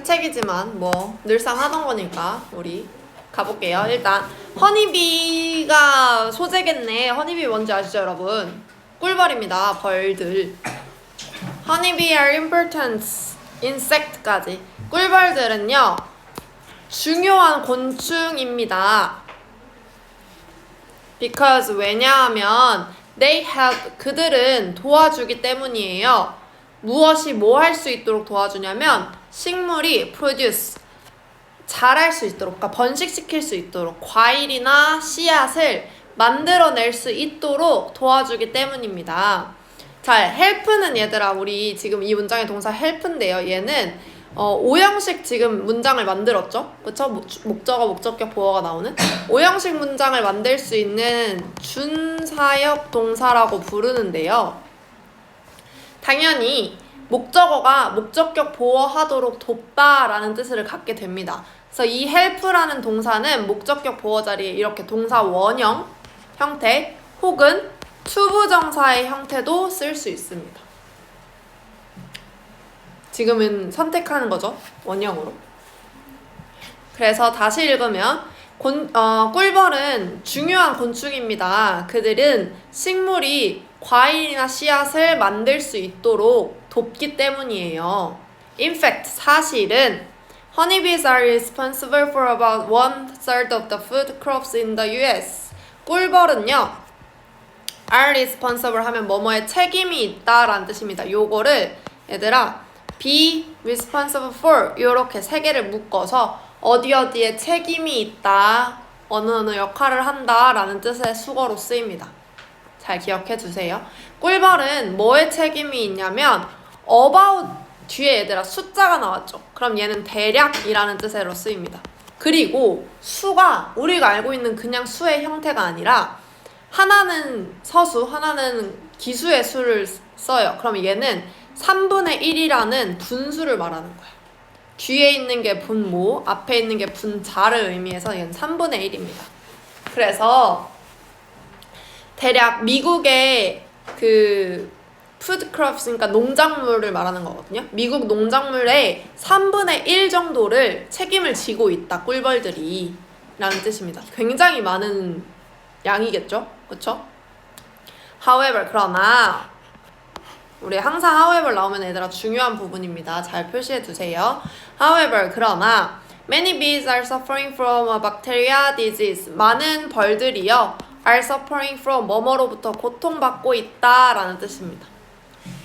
새 책이지만 뭐 늘상 하던 거니까 우리 가볼게요. 일단 허니비가 소재겠네. 허니비 뭔지 아시죠, 여러분? 꿀벌입니다. 벌들. Honeybee are important insect까지. 꿀벌들은요 중요한 곤충입니다. Because 왜냐하면 they help, 그들은 도와주기 때문이에요. 무엇이 뭐 할 수 있도록 도와주냐면 식물이 produce, 자랄 수 있도록, 그러니까 번식시킬 수 있도록 과일이나 씨앗을 만들어낼 수 있도록 도와주기 때문입니다. 자, help는 얘들아, 우리 지금 이 문장의 동사 help인데요. 얘는 5형식 지금 문장을 만들었죠? 그쵸? 목적어, 목적격, 보어가 나오는 5형식 문장을 만들 수 있는 준사역 동사라고 부르는데요. 당연히 목적어가 목적격 보어하도록 돕다라는 뜻을 갖게 됩니다. 그래서 이 help라는 동사는 목적격 보어 자리에 이렇게 동사 원형 형태 혹은 투부정사의 형태도 쓸 수 있습니다. 지금은 선택하는 거죠. 원형으로. 그래서 다시 읽으면 꿀벌은 중요한 곤충입니다. 그들은 식물이 과일이나 씨앗을 만들 수 있도록 돕기 때문이에요. In fact, 사실은 honeybees are responsible for about 1/3 of the food crops in the US. 꿀벌은요, are responsible 하면 뭐뭐에 책임이 있다라는 뜻입니다. 요거를 얘들아 be responsible for 요렇게 세 개를 묶어서 어디에 책임이 있다, 어느 역할을 한다 라는 뜻의 수거로 쓰입니다. 잘 기억해 주세요. 꿀벌은 뭐에 책임이 있냐면 about 뒤에 얘들아 숫자가 나왔죠. 그럼 얘는 대략이라는 뜻으로 쓰입니다. 그리고 수가 우리가 알고 있는 그냥 수의 형태가 아니라 하나는 서수, 하나는 기수의 수를 써요. 그럼 얘는 3분의 1이라는 분수를 말하는 거야. 뒤에 있는 게 분모, 앞에 있는 게 분자를 의미해서 얘는 3분의 1입니다. 그래서 대략 미국의 그 푸드 크롭스, 그러니까 농작물을 말하는 거거든요. 미국 농작물의 3분의 1 정도를 책임을 지고 있다, 꿀벌들이 라는 뜻입니다. 굉장히 많은 양이겠죠? 그쵸? However, 그러나 우리 항상 however 나오면 얘들아 중요한 부분입니다. 잘 표시해 두세요. However, 그러나 many bees are suffering from a bacteria disease. 많은 벌들이요 are suffering from 뭐뭐로부터 고통받고 있다 라는 뜻입니다.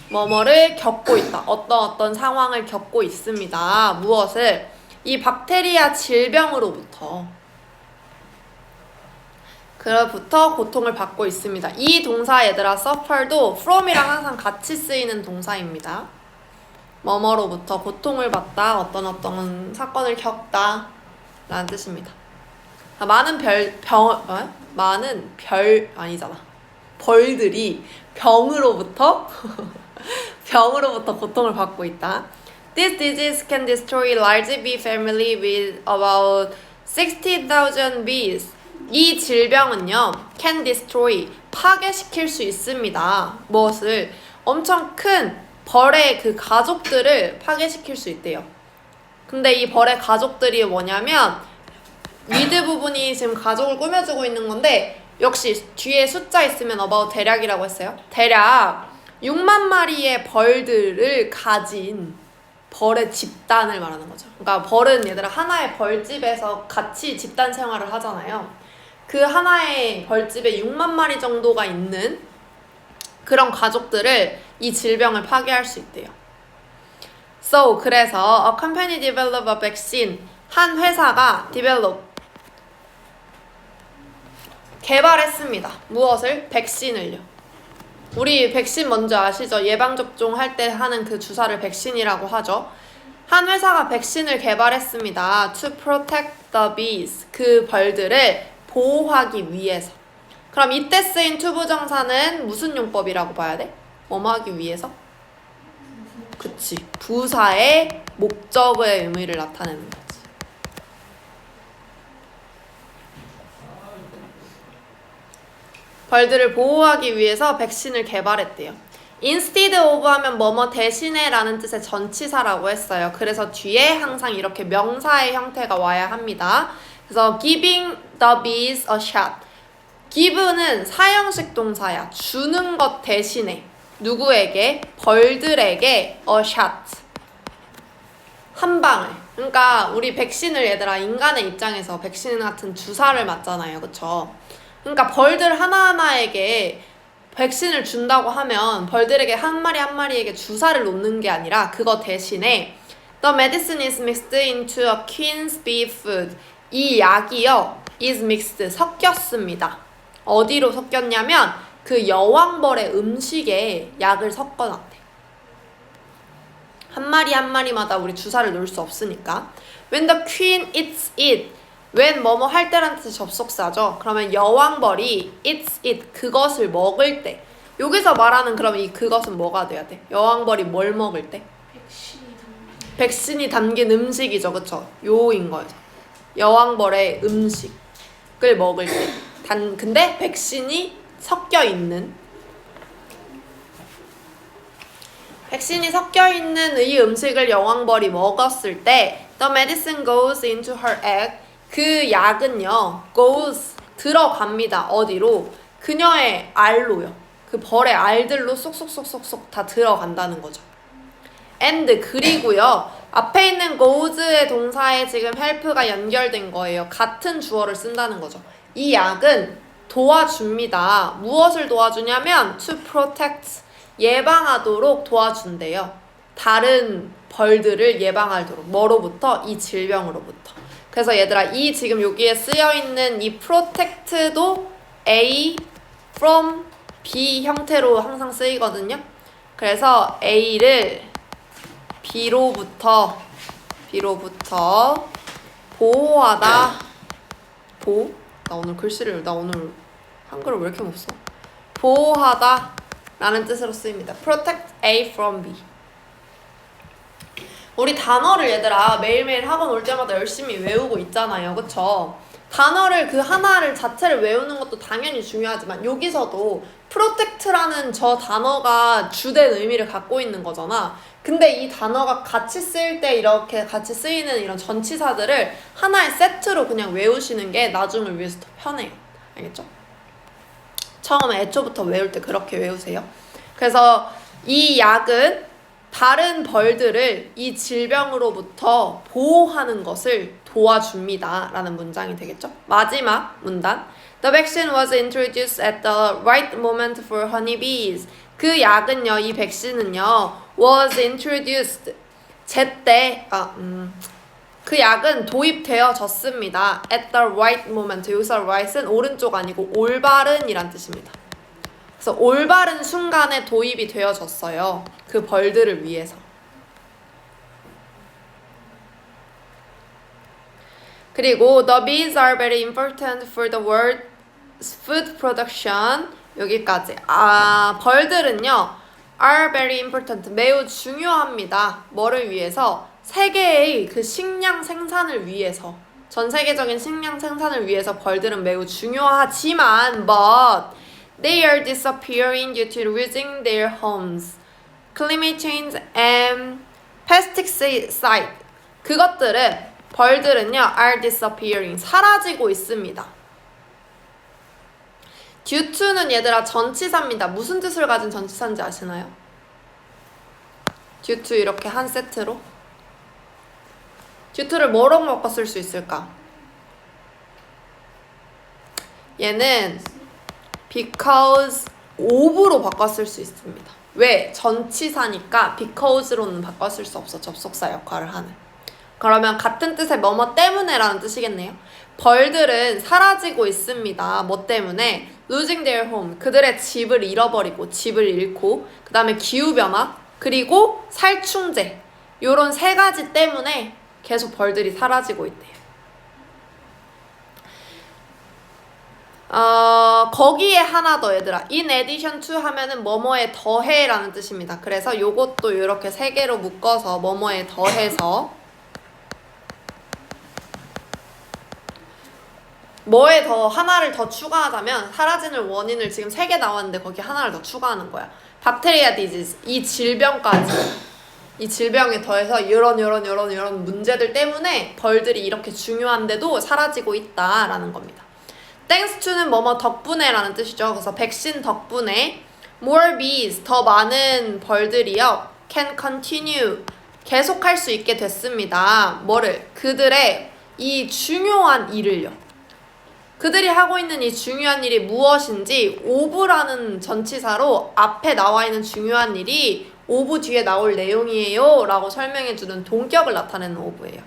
뭐뭐를 겪고 있다. 어떤 상황을 겪고 있습니다. 무엇을? 이 박테리아 질병으로부터 그로부터 고통을 받고 있습니다. 이 동사 얘들아 suffer도 from이랑 항상 같이 쓰이는 동사입니다. 뭐뭐로부터 고통을 받다, 어떤 사건을 겪다 라는 뜻입니다. 벌들이 병으로부터 고통을 받고 있다. This disease can destroy large bee family with about 60,000 bees. 이 질병은요, can destroy, 파괴시킬 수 있습니다. 무엇을? 엄청 큰 벌의 그 가족들을 파괴시킬 수 있대요. 근데 이 벌의 가족들이 뭐냐면 미드 부분이 지금 가족을 꾸며주고 있는 건데 역시 뒤에 숫자 있으면 about 대략이라고 했어요. 대략 6만 마리의 벌들을 가진 벌의 집단을 말하는 거죠. 그러니까 벌은 얘들아 하나의 벌집에서 같이 집단 생활을 하잖아요. 그 하나의 벌집에 6만 마리 정도가 있는 그런 가족들을 이 질병을 파괴할 수 있대요. So, 그래서 a company develop a vaccine. 한 회사가 develop, 개발했습니다. 무엇을? 백신을요. 우리 백신 뭔지 아시죠? 예방접종 할 때 하는 그 주사를 백신이라고 하죠. 한 회사가 백신을 개발했습니다. To protect the bees. 그 벌들을 보호하기 위해서. 그럼 이때 쓰인 투부정사는 무슨 용법이라고 봐야 돼? 뭐뭐 하기 위해서? 그치. 부사의 목적의 의미를 나타내는 거지. 벌들을 보호하기 위해서 백신을 개발했대요. instead of 하면 뭐뭐 대신에 라는 뜻의 전치사라고 했어요. 그래서 뒤에 항상 이렇게 명사의 형태가 와야 합니다. 그래서 giving the bees a shot. give는 사형식 동사야. 주는 것 대신에 누구에게? 벌들에게 a shot. 한 방을. 그러니까 우리 백신을 얘들아 인간의 입장에서 백신 같은 주사를 맞잖아요. 그쵸? 그러니까 벌들 하나하나에게 백신을 준다고 하면 벌들에게 한 마리 한 마리에게 주사를 놓는 게 아니라 그거 대신에 The medicine is mixed into a queen's bee food. 이 약이요 is mixed 섞였습니다. 어디로 섞였냐면 그 여왕벌의 음식에 약을 섞어놨대. 한 마리 한 마리마다 우리 주사를 놓을 수 없으니까. When the queen eats it. when 뭐뭐 할 때라는 뜻의 접속사죠. 그러면 여왕벌이 eats it 그것을 먹을 때. 여기서 말하는 그러면 이 그것은 뭐가 돼야 돼? 여왕벌이 뭘 먹을 때? 백신이 담긴 음식이죠. 그쵸? 요인 거죠. 여왕벌의 음식을 먹을 때. 근데 백신이 섞여 있는 이 음식을 여왕벌이 먹었을 때 the medicine goes into her egg. 그 약은요 goes 들어갑니다. 어디로? 그녀의 알로요. 그 벌의 알들로 쏙쏙쏙쏙쏙 다 들어간다는 거죠. and 그리고요 앞에 있는 goes의 동사에 지금 help가 연결된 거예요. 같은 주어를 쓴다는 거죠. 이 약은 도와줍니다. 무엇을 도와주냐면 to protect 예방하도록 도와준대요. 다른 벌들을 예방하도록. 뭐로부터? 이 질병으로부터. 그래서 얘들아 이 지금 여기에 쓰여있는 이 protect도 A from B 형태로 항상 쓰이거든요. 그래서 A를 B로부터 보호하다. 나 오늘 한글을 왜 이렇게 못 써? 보호하다 라는 뜻으로 쓰입니다. Protect A from B. 우리 단어를 얘들아 매일매일 학원 올 때마다 열심히 외우고 있잖아요. 그쵸? 단어를 그 하나를 자체를 외우는 것도 당연히 중요하지만 여기서도 protect라는 저 단어가 주된 의미를 갖고 있는 거잖아. 근데 이 단어가 같이 쓰일 때 이렇게 같이 쓰이는 이런 전치사들을 하나의 세트로 그냥 외우시는 게 나중을 위해서 더 편해요. 알겠죠? 처음에 애초부터 외울 때 그렇게 외우세요. 그래서 이 약은 다른 벌들을 이 질병으로부터 보호하는 것을 도와줍니다. 라는 문장이 되겠죠. 마지막 문단. The vaccine was introduced at the right moment for honeybees. 그 약은요, 이 백신은요, was introduced. 제때, 그 약은 도입되어졌습니다. At the right moment. 여기서 right은 오른쪽 아니고 올바른 이란 뜻입니다. 그래서 올바른 순간에 도입이 되어졌어요. 그 벌들을 위해서. 그리고 the bees are very important for the world's food production. 여기까지. 벌들은요 are very important. 매우 중요합니다. 뭐를 위해서? 세계의 그 식량 생산을 위해서. 전 세계적인 식량 생산을 위해서 벌들은 매우 중요하지만 but they are disappearing due to losing their homes, climate change and pesticide. 벌들은요 are disappearing. 사라지고 있습니다. due to는 얘들아 전치사입니다. 무슨 뜻을 가진 전치사인지 아시나요? due to 이렇게 한 세트로. due to를 뭐로 바꿔 쓸 수 있을까? 얘는 because of로 바꿔 쓸 수 있습니다. 왜? 전치사니까 because로는 바꿔 쓸 수 없어. 접속사 역할을 하는. 그러면 같은 뜻의 뭐뭐 때문에 라는 뜻이겠네요. 벌들은 사라지고 있습니다. 뭐 때문에? losing their home. 그들의 집을 잃어버리고 집을 잃고 그 다음에 기후변화 그리고 살충제 요런 세 가지 때문에 계속 벌들이 사라지고 있대요. 거기에 하나 더 얘들아. in addition to 하면은 뭐뭐에 더해 라는 뜻입니다. 그래서 요것도 이렇게 세 개로 묶어서 뭐뭐에 더해서 하나를 더 추가하자면 사라지는 원인을 지금 3개 나왔는데 거기 하나를 더 추가하는 거야. 박테리아 디지즈, 이 질병까지, 이 질병에 더해서 이런 문제들 때문에 벌들이 이렇게 중요한데도 사라지고 있다라는 겁니다. Thanks to는 뭐뭐 덕분에라는 뜻이죠. 그래서 백신 덕분에 more bees, 더 많은 벌들이요, can continue, 계속할 수 있게 됐습니다. 뭐를? 그들의 이 중요한 일을요. 그들이 하고 있는 이 중요한 일이 무엇인지 of라는 전치사로 앞에 나와 있는 중요한 일이 of 뒤에 나올 내용이에요 라고 설명해주는 동격을 나타내는 of예요.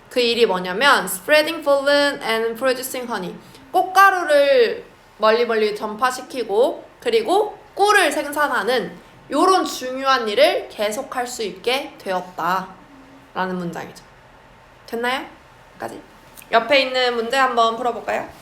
그 일이 뭐냐면 spreading pollen and producing honey, 꽃가루를 멀리 전파시키고 그리고 꿀을 생산하는 요런 중요한 일을 계속할 수 있게 되었다 라는 문장이죠. 됐나요? 까지? 옆에 있는 문제 한번 풀어볼까요?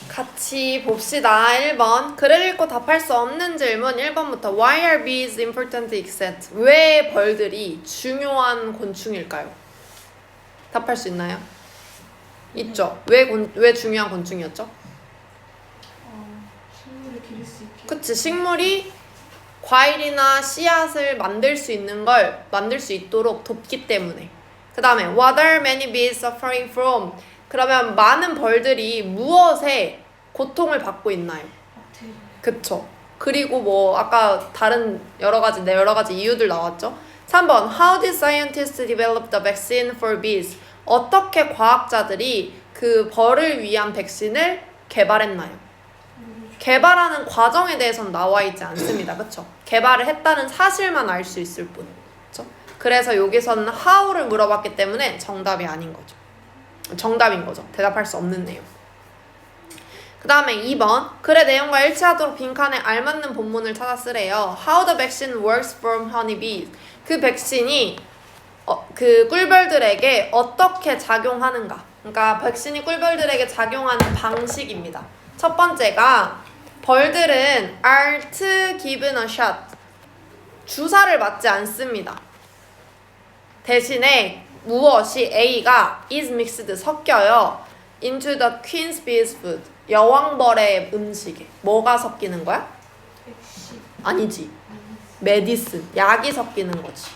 같이 봅시다. 1번. 글을 읽고 답할 수 없는 질문 1번부터 Why are bees important except? 왜 벌들이 중요한 곤충일까요? 답할 수 있나요? 있죠. 왜 중요한 곤충이었죠? 식물을 기를 수 있게. 그치. 식물이 과일이나 씨앗을 만들 수 있는 걸 만들 수 있도록 돕기 때문에. 그 그 다음에 what are many bees suffering from? 그러면 많은 벌들이 무엇에 고통을 받고 있나요? 그쵸. 그리고 뭐 아까 다른 여러 가지 이유들 나왔죠. 3번 How did scientists develop the vaccine for bees? 어떻게 과학자들이 그 벌을 위한 백신을 개발했나요? 개발하는 과정에 대해서는 나와 있지 않습니다. 그쵸? 개발을 했다는 사실만 알 수 있을 뿐. 그쵸? 그래서 여기서는 how를 물어봤기 때문에 정답이 아닌 거죠. 정답인 거죠. 대답할 수 없는 내용. 그 다음에 2번 글의 내용과 일치하도록 빈칸에 알맞는 본문을 찾아 쓰래요. How the vaccine works from honeybees. 그 백신이 그 꿀벌들에게 어떻게 작용하는가. 그러니까 백신이 꿀벌들에게 작용하는 방식입니다. 첫 번째가 벌들은 aren't given a shot. 주사를 맞지 않습니다. 대신에 무엇이 A가 is mixed 섞여요. into the queen's bee's food. 여왕벌의 음식에. 뭐가 섞이는 거야? 아니지. 메디슨. 약이 섞이는 거지.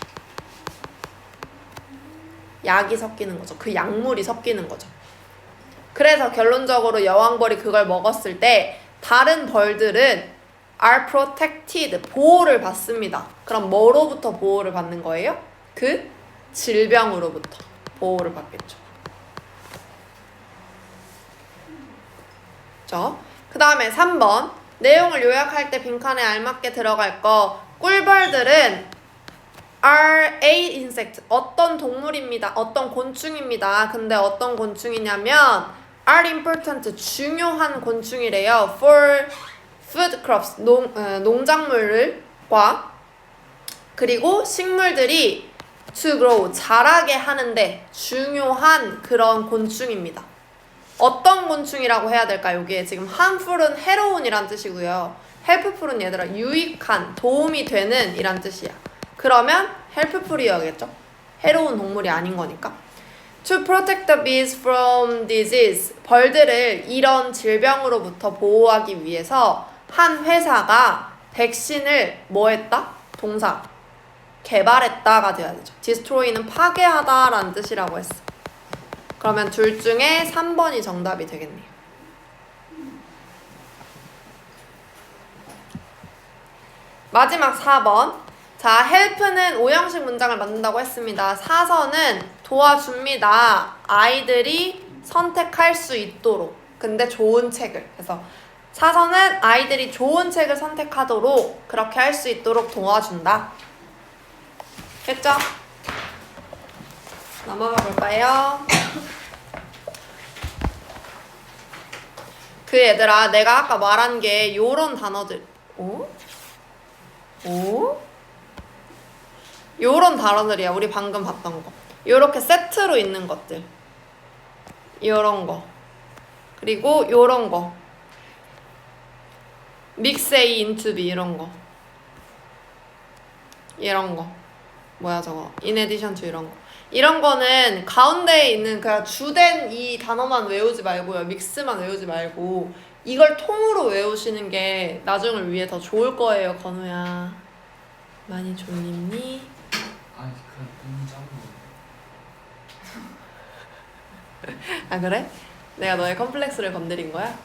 약이 섞이는 거죠. 그 약물이 섞이는 거죠. 그래서 결론적으로 여왕벌이 그걸 먹었을 때 다른 벌들은 are protected. 보호를 받습니다. 그럼 뭐로부터 보호를 받는 거예요? 그 질병으로부터 보호를 받겠죠. 그 다음에 3번 내용을 요약할 때 빈칸에 알맞게 들어갈 거 꿀벌들은 are a insect 어떤 동물입니다. 어떤 곤충입니다. 근데 어떤 곤충이냐면 are important 중요한 곤충이래요. for food crops 농작물과 그리고 식물들이 to grow 자라게 하는데 중요한 그런 곤충입니다. 어떤 곤충이라고 해야 될까? 여기에 지금 harmful은 해로운이란 뜻이고요. helpful은 얘들아 유익한, 도움이 되는 이란 뜻이야. 그러면 helpful이어야겠죠? 해로운 동물이 아닌 거니까. To protect the bees from disease. 벌들을 이런 질병으로부터 보호하기 위해서 한 회사가 백신을 뭐 했다? 동사. 개발했다가 돼야 되죠. destroy는 파괴하다 라는 뜻이라고 했어. 그러면 둘 중에 3번이 정답이 되겠네요. 마지막 4번. 자, help는 5형식 문장을 만든다고 했습니다. 사서는 도와줍니다. 아이들이 선택할 수 있도록. 근데 좋은 책을. 그래서 사서는 아이들이 좋은 책을 선택하도록 그렇게 할 수 있도록 도와준다. 됐죠? 넘어가 볼까요? 그 얘들아 내가 아까 말한 게 요런 단어들 요런 단어들이야. 우리 방금 봤던 거 요렇게 세트로 있는 것들 요런 거 그리고 요런 거 mix A into B 이런 거 뭐야 저거 in addition to 이런 거는 가운데에 있는 그냥 주된 이 단어만 외우지 말고요. 믹스만 외우지 말고 이걸 통으로 외우시는 게 나중을 위해 더 좋을 거예요. 건우야 많이 졸립니? 아니 그건 이미 짠 아 그래? 내가 너의 컴플렉스를 건드린 거야?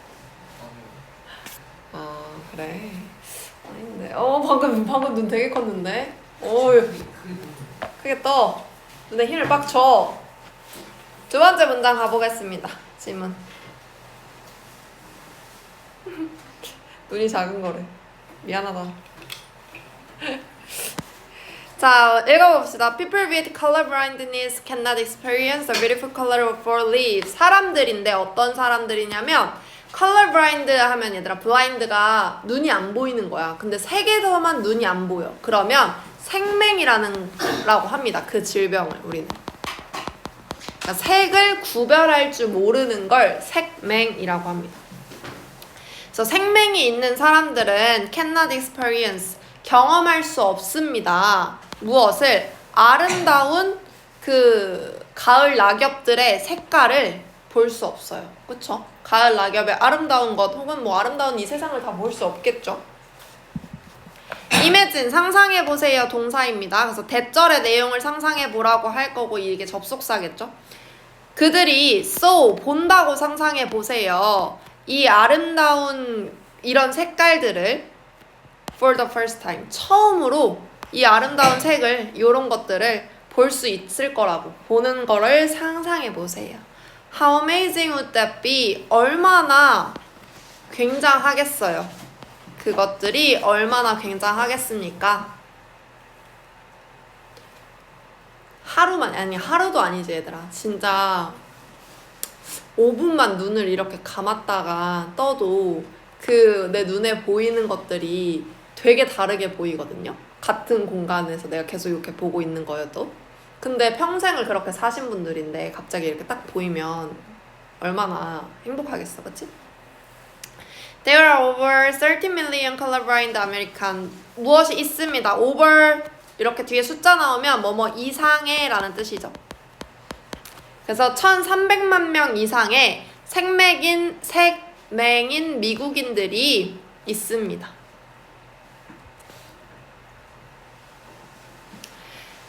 아 그래 아닌데 방금 눈 되게 컸는데 크게 떠 눈에 힘을 빡 줘. 두 번째 문장 가보겠습니다. 질문. 눈이 작은 거래. 미안하다. 자, 읽어봅시다. People with color blindness cannot experience the beautiful color of four leaves. 사람들인데 어떤 사람들이냐면 color blind 하면 얘들아 blind가 눈이 안 보이는 거야. 근데 색에서만 눈이 안 보여. 그러면 색맹이라고 합니다. 그 질병을 우리는. 그러니까 색을 구별할 줄 모르는 걸 색맹이라고 합니다. 그래서 색맹이 있는 사람들은 cannot experience 경험할 수 없습니다. 무엇을? 아름다운 그 가을 낙엽들의 색깔을 볼 수 없어요. 그쵸? 가을 낙엽의 아름다운 것 혹은 뭐 아름다운 이 세상을 다 볼 수 없겠죠. imagine 상상해보세요 동사입니다. 그래서 대절의 내용을 상상해보라고 할 거고 이게 접속사겠죠. 그들이 so 본다고 상상해보세요. 이 아름다운 이런 색깔들을 for the first time 처음으로 이 아름다운 색을 이런 것들을 볼 수 있을 거라고 보는 거를 상상해보세요. How amazing would that be? 얼마나 굉장하겠어요. 그것들이 얼마나 굉장하겠습니까? 하루만 아니 하루도 아니지 얘들아. 진짜 5분만 눈을 이렇게 감았다가 떠도 그 내 눈에 보이는 것들이 되게 다르게 보이거든요. 같은 공간에서 내가 계속 이렇게 보고 있는 거여도. 근데 평생을 그렇게 사신 분들인데 갑자기 이렇게 딱 보이면 얼마나 행복하겠어, 그치? There are over 30 million colorblind American. 무엇이 있습니다. over 이렇게 뒤에 숫자 나오면 뭐뭐 이상의 라는 뜻이죠. 그래서 1300만 명 이상의 색맹인 미국인들이 있습니다.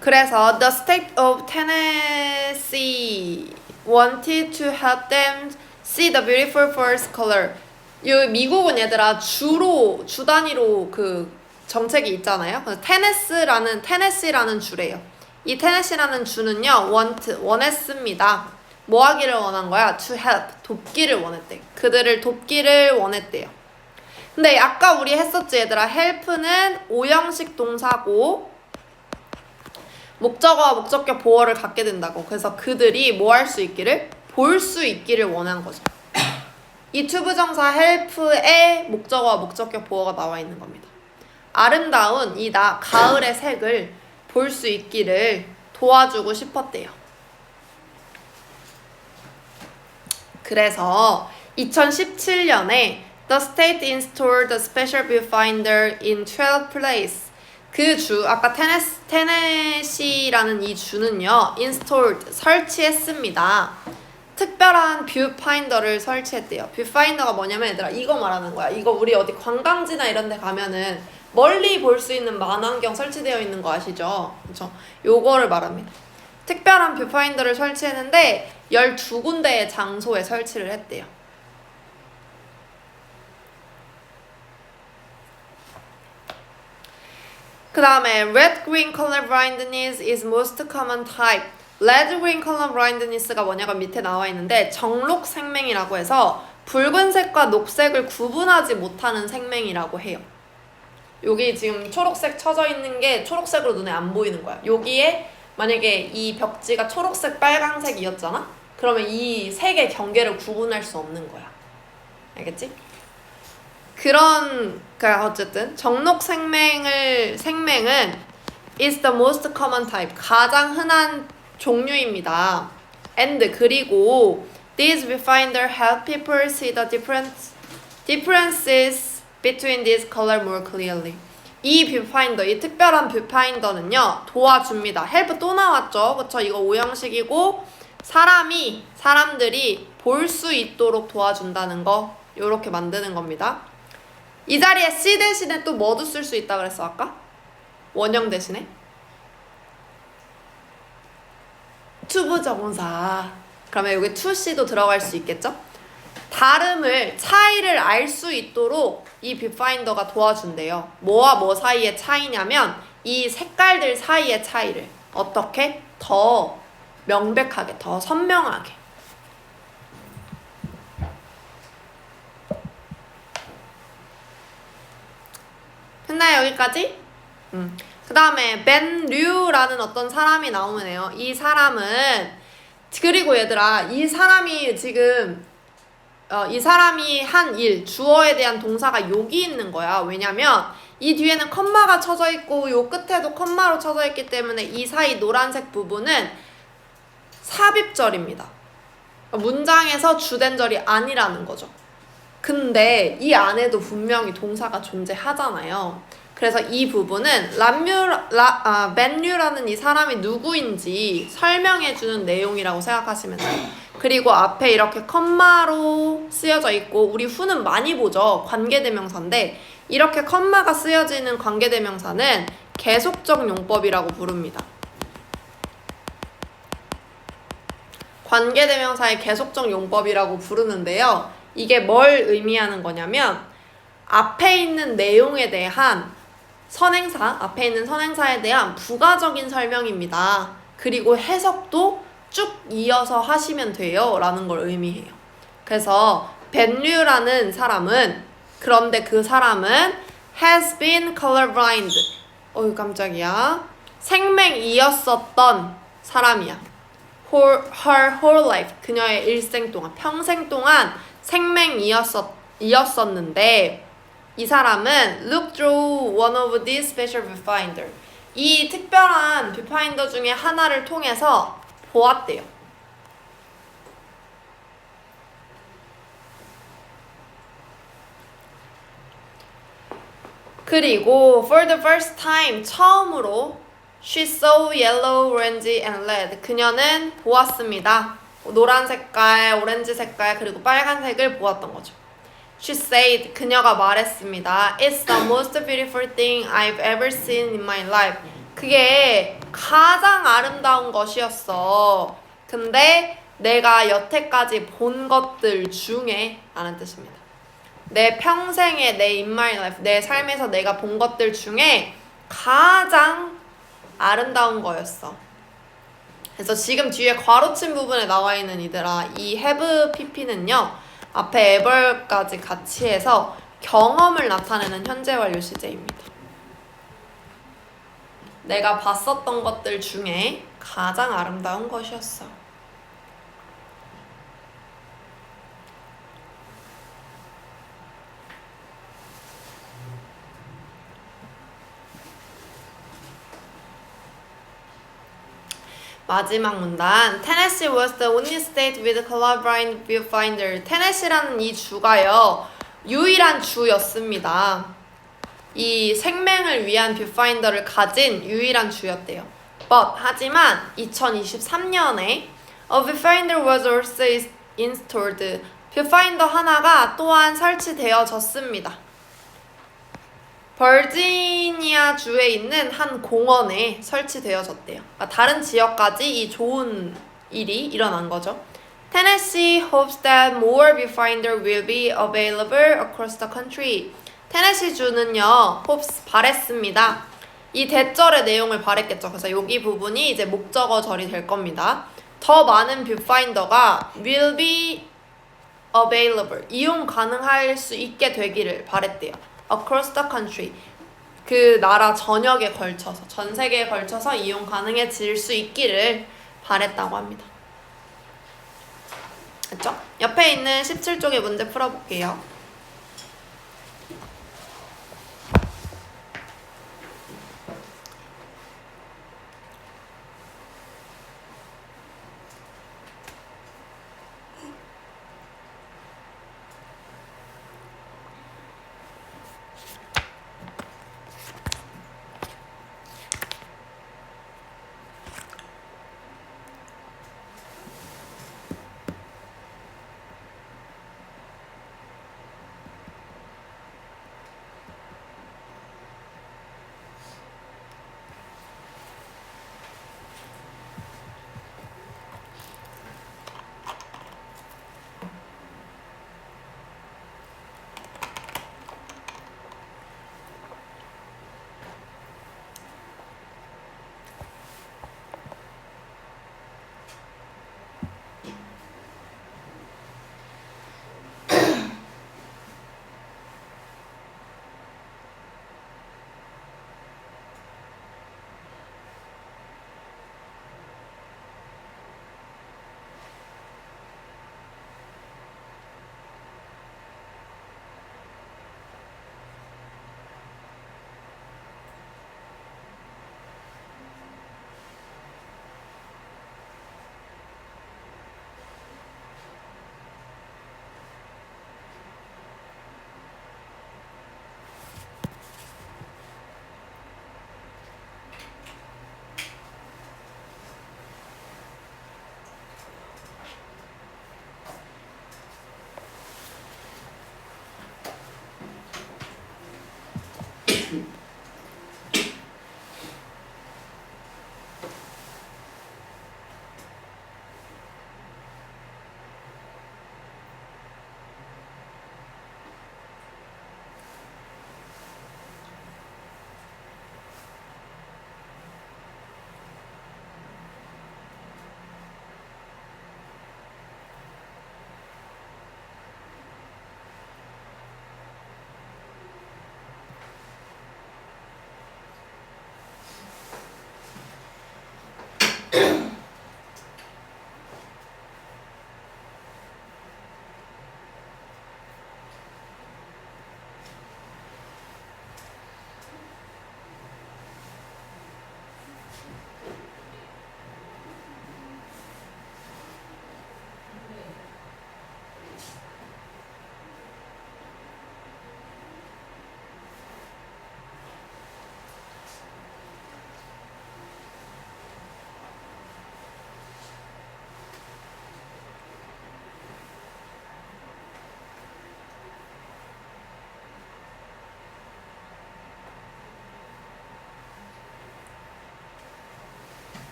그래서 the state of Tennessee wanted to help them see the beautiful forest color. 이 미국은 얘들아 주 단위로 그 정책이 있잖아요. 그래서 테네시라는 주래요. 이 테네시라는 주는요 원했습니다. 뭐 하기를 원한 거야? To help 돕기를 원했대. 그들을 돕기를 원했대요. 근데 아까 우리 했었지 얘들아. help는 오형식 동사고 목적어와 목적격 보어를 갖게 된다고. 그래서 그들이 뭐 할 수 있기를? 볼 수 있기를 원한 거죠. 이 투부정사 help에 목적어와 목적격 보어가 나와 있는 겁니다. 아름다운 이 가을의 색을 볼 수 있기를 도와주고 싶었대요. 그래서 2017년에 The state installed a special viewfinder in 12 places. 그 주, 아까 테네시라는 이 주는요, installed, 설치했습니다. 특별한 뷰파인더를 설치했대요. 뷰파인더가 뭐냐면 얘들아 이거 말하는 거야. 이거 우리 어디 관광지나 이런 데 가면은 멀리 볼 수 있는 망원경 설치되어 있는 거 아시죠? 그쵸? 요거를 말합니다. 특별한 뷰파인더를 설치했는데 12군데의 장소에 설치를 했대요. 그 다음에 red-green color blindness is most common type. red-green color blindness가 뭐냐가 밑에 나와 있는데 정록 생맹이라고 해서 붉은색과 녹색을 구분하지 못하는 생맹이라고 해요. 여기 지금 초록색 쳐져 있는 게 초록색으로 눈에 안 보이는 거야. 여기에 만약에 이 벽지가 초록색, 빨강색이었잖아? 그러면 이 색의 경계를 구분할 수 없는 거야. 알겠지? 그러니까 어쨌든 정록 생맹은 is the most common type. 가장 흔한 종류입니다. And 그리고 these viewfinder help people see the differences between these color more clearly. 이 뷰파인더, 이 특별한 뷰파인더는요 도와줍니다. help 또 나왔죠, 그쵸? 이거 오형식이고 사람들이 볼 수 있도록 도와준다는 거, 요렇게 만드는 겁니다. 이 자리에 C 대신에 또 뭐도 쓸 수 있다 그랬어 아까? 원형 대신에 투부정사. 그러면 여기 to C도 들어갈 수 있겠죠? 차이를 알 수 있도록 이 뷰파인더가 도와준대요. 뭐와 뭐 사이의 차이냐면 이 색깔들 사이의 차이를 어떻게? 더 명백하게, 더 선명하게. 됐나요? 여기까지? 그 다음에 벤 류라는 어떤 사람이 나오네요. 이 사람은 그리고 얘들아 이 사람이 지금 이 사람이 한 일, 주어에 대한 동사가 여기 있는 거야. 왜냐면 이 뒤에는 컴마가 쳐져 있고 요 끝에도 컴마로 쳐져 있기 때문에 이 사이 노란색 부분은 삽입절입니다. 문장에서 주된절이 아니라는 거죠. 근데 이 안에도 분명히 동사가 존재하잖아요. 그래서 이 부분은 맨류라는 이 사람이 누구인지 설명해주는 내용이라고 생각하시면 돼요. 그리고 앞에 이렇게 컴마로 쓰여져 있고 우리 who는 많이 보죠. 관계대명사인데 이렇게 컴마가 쓰여지는 관계대명사는 계속적 용법이라고 부릅니다. 관계대명사의 계속적 용법이라고 부르는데요. 이게 뭘 의미하는 거냐면 앞에 있는 내용에 대한 선행사, 앞에 있는 선행사에 대한 부가적인 설명입니다. 그리고 해석도 쭉 이어서 하시면 돼요 라는 걸 의미해요. 그래서 벤류라는 사람은 그런데 그 사람은 has been colorblind 어이 깜짝이야 생맹이었었던 사람이야. her whole life 그녀의 일생 동안 평생 동안 생맹이었었는데 이 사람은 look through one of these special viewfinder 이 특별한 뷰파인더 중에 하나를 통해서 보았대요. 그리고 for the first time 처음으로 she saw yellow, orange and red 그녀는 보았습니다. 노란 색깔, 오렌지 색깔 그리고 빨간색을 보았던 거죠. She said 그녀가 말했습니다. It's the most beautiful thing I've ever seen in my life. 그게 가장 아름다운 것이었어. 근데 내가 여태까지 본 것들 중에 라는 뜻입니다. 내 평생에 내 in my life 내 삶에서 내가 본 것들 중에 가장 아름다운 거였어. 그래서 지금 뒤에 괄호친 부분에 나와 있는 이들아 이 have pp는요 앞에 ever까지 같이 해서 경험을 나타내는 현재 완료 시제입니다. 내가 봤었던 것들 중에 가장 아름다운 것이었어. 마지막 문단 Tennessee was the only state with colorblind viewfinder. 테네시라는 이 주가요 유일한 주였습니다. 이 생맹을 위한 뷰파인더를 가진 유일한 주였대요. But 하지만 2023년에 a viewfinder was also installed. 뷰파인더 하나가 또한 설치되어졌습니다. 버지니아 주에 있는 한 공원에 설치되어졌대요. 그러니까 다른 지역까지 이 좋은 일이 일어난 거죠. Tennessee hopes that more viewfinder will be available across the country. 테네시 주는요, hopes 바랬습니다. 이 대절의 내용을 바랬겠죠. 그래서 여기 부분이 이제 목적어절이 될 겁니다. 더 많은 뷰파인더가 will be available, 이용 가능할 수 있게 되기를 바랬대요. across the country, 그 나라 전역에 걸쳐서, 전 세계에 걸쳐서 이용 가능해질 수 있기를 바랬다고 합니다. 됐죠? 옆에 있는 17쪽의 문제 풀어볼게요.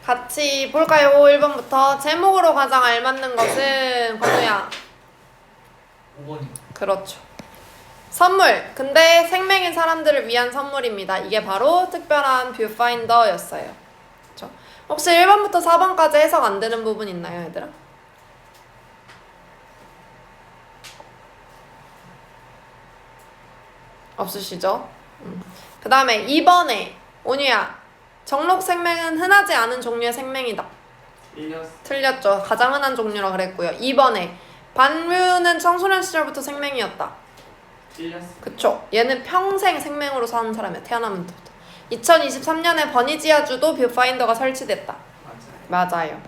같이 볼까요? 1번부터 제목으로 가장 알맞는 것은 건우야. 5번이요. 그렇죠. 선물. 근데 생명인 사람들을 위한 선물입니다. 이게 바로 특별한 뷰파인더였어요. 그렇죠? 혹시 1번부터 4번까지 해석 안 되는 부분 있나요, 얘들아? 없으시죠? 그 다음에 2번에 온유야. 정록 생명은 흔하지 않은 종류의 생명이다. 틀렸죠. 가장 흔한 종류라 그랬고요. 2번에 반류는 청소년 시절부터 생명이었다. 그쵸. 얘는 평생 생명으로 사는 사람이야. 태어나면부터. 2023년에 버니지아주도 뷰파인더가 설치됐다. 맞아요.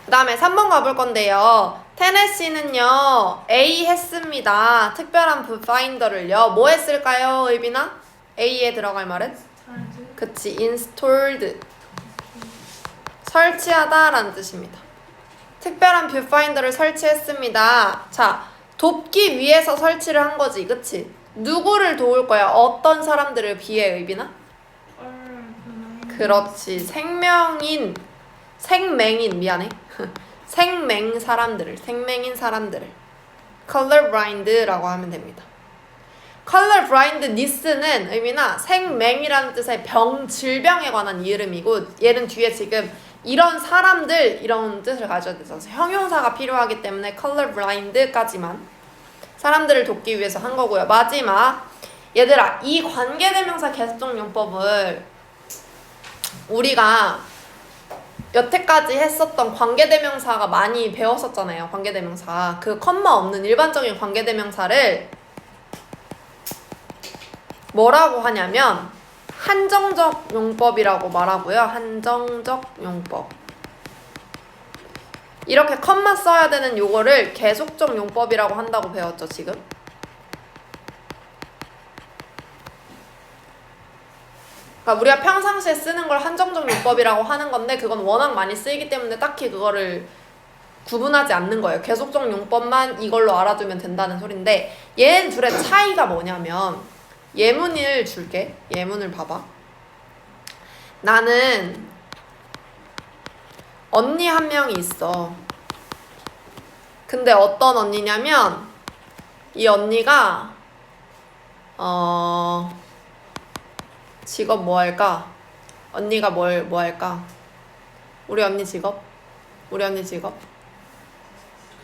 그 다음에 3번 가볼 건데요. 테네시는요 A 했습니다. 특별한 뷰파인더를요 뭐 했을까요, 의빈아? A에 들어갈 말은? 그치, installed. 설치하다 라는 뜻입니다. 특별한 뷰파인더를 설치했습니다. 자, 돕기 위해서 설치를 한 거지, 그치? 누구를 도울 거야? 어떤 사람들을 비해, 의빈아? 그렇지, 생명인 사람들을 colorblind라고 하면 됩니다. colorblindness는 의미나 생맹이라는 뜻의 질병에 관한 이름이고, 얘는 뒤에 지금 이런 사람들 이런 뜻을 가져야 돼서 형용사가 필요하기 때문에 colorblind까지만 사람들을 돕기 위해서 한 거고요. 마지막, 얘들아, 이 관계대명사 계속적용법을 우리가 여태까지 했었던 관계대명사가 많이 배웠었잖아요. 관계대명사, 그 컴마 없는 일반적인 관계대명사를 뭐라고 하냐면 한정적 용법이라고 말하고요. 한정적 용법. 이렇게 컴마 써야 되는 요거를 계속적 용법이라고 한다고 배웠죠, 지금? 그러니까 우리가 평상시에 쓰는 걸 한정적 용법이라고 하는 건데 그건 워낙 많이 쓰이기 때문에 딱히 그거를 구분하지 않는 거예요. 계속적 용법만 이걸로 알아두면 된다는 소린데 얘 둘의 차이가 뭐냐면 예문을 줄게. 예문을 봐봐. 나는 언니 한 명이 있어. 근데 어떤 언니냐면 이 언니가 직업 뭐 할까? 언니가 뭐 할까? 우리 언니 직업?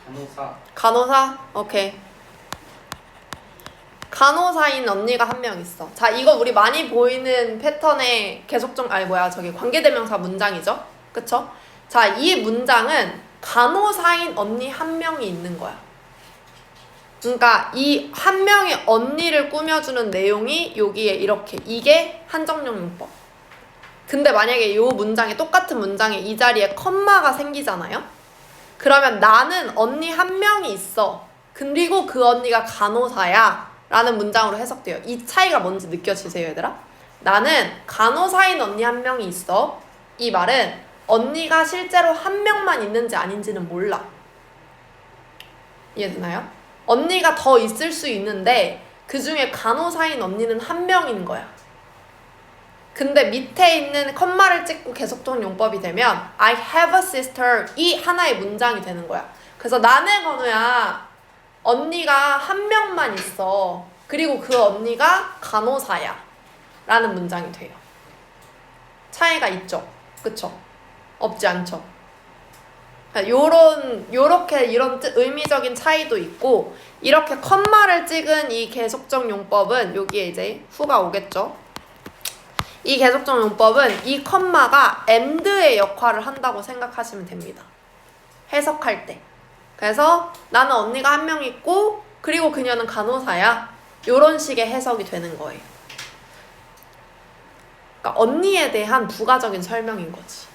간호사. 간호사? 오케이. 간호사인 언니가 한 명 있어. 자, 이거 우리 많이 보이는 패턴의 관계대명사 문장이죠? 그쵸? 자, 이 문장은 간호사인 언니 한 명이 있는 거야. 그러니까 이 한 명의 언니를 꾸며주는 내용이 여기에 이렇게, 이게 한정용 용법. 근데 만약에 이 문장에, 똑같은 문장에 이 자리에 컴마가 생기잖아요? 그러면 나는 언니 한 명이 있어. 그리고 그 언니가 간호사야. 라는 문장으로 해석돼요. 이 차이가 뭔지 느껴지세요, 얘들아? 나는 간호사인 언니 한 명이 있어. 이 말은 언니가 실제로 한 명만 있는지 아닌지는 몰라. 이해되나요? 언니가 더 있을 수 있는데 그 중에 간호사인 언니는 한 명인 거야. 근데 밑에 있는 컴마를 찍고 계속적 용법이 되면 I have a sister 이 하나의 문장이 되는 거야. 그래서 나는 건우야 언니가 한 명만 있어. 그리고 그 언니가 간호사야 라는 문장이 돼요. 차이가 있죠? 그쵸? 없지 않죠? 이런 의미적인 차이도 있고, 이렇게 컴마를 찍은 이 계속적 용법은 여기에 이제 후가 오겠죠? 이 계속적 용법은 이 컴마가 and의 역할을 한다고 생각하시면 됩니다. 해석할 때. 그래서 나는 언니가 한 명 있고 그리고 그녀는 간호사야. 이런 식의 해석이 되는 거예요. 그러니까 언니에 대한 부가적인 설명인 거지.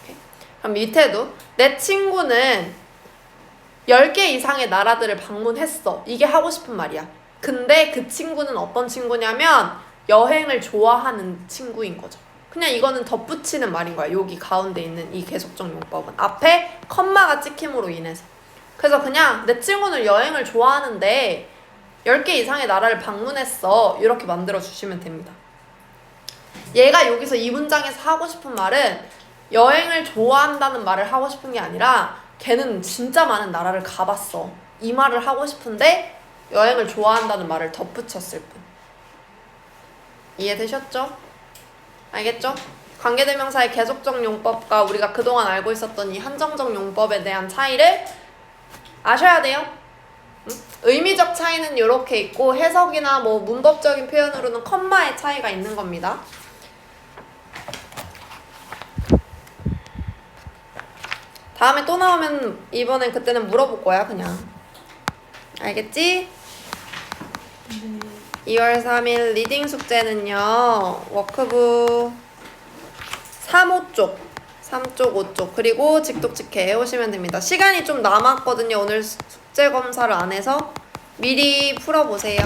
오케이? 그럼 밑에도 내 친구는 10개 이상의 나라들을 방문했어. 이게 하고 싶은 말이야. 근데 그 친구는 어떤 친구냐면 여행을 좋아하는 친구인 거죠. 그냥 이거는 덧붙이는 말인 거야. 여기 가운데 있는 이 계속적 용법은 앞에 컴마가 찍힘으로 인해서. 그래서 그냥 내 친구는 여행을 좋아하는데 10개 이상의 나라를 방문했어. 이렇게 만들어 주시면 됩니다. 얘가 여기서 이 문장에서 하고 싶은 말은 여행을 좋아한다는 말을 하고 싶은 게 아니라 걔는 진짜 많은 나라를 가봤어. 이 말을 하고 싶은데 여행을 좋아한다는 말을 덧붙였을 뿐. 이해되셨죠? 알겠죠? 관계대명사의 계속적 용법과 우리가 그동안 알고 있었던 이 한정적 용법에 대한 차이를 아셔야 돼요. 의미적 차이는 이렇게 있고 해석이나 뭐 문법적인 표현으로는 컴마의 차이가 있는 겁니다. 다음에 또 나오면 이번엔 그때는 물어볼 거야 그냥. 알겠지? 2월 3일 리딩 숙제는요. 워크북 3쪽 5쪽 그리고 직독직해 해오시면 됩니다. 시간이 좀 남았거든요. 오늘 숙제 검사를 안 해서 미리 풀어보세요.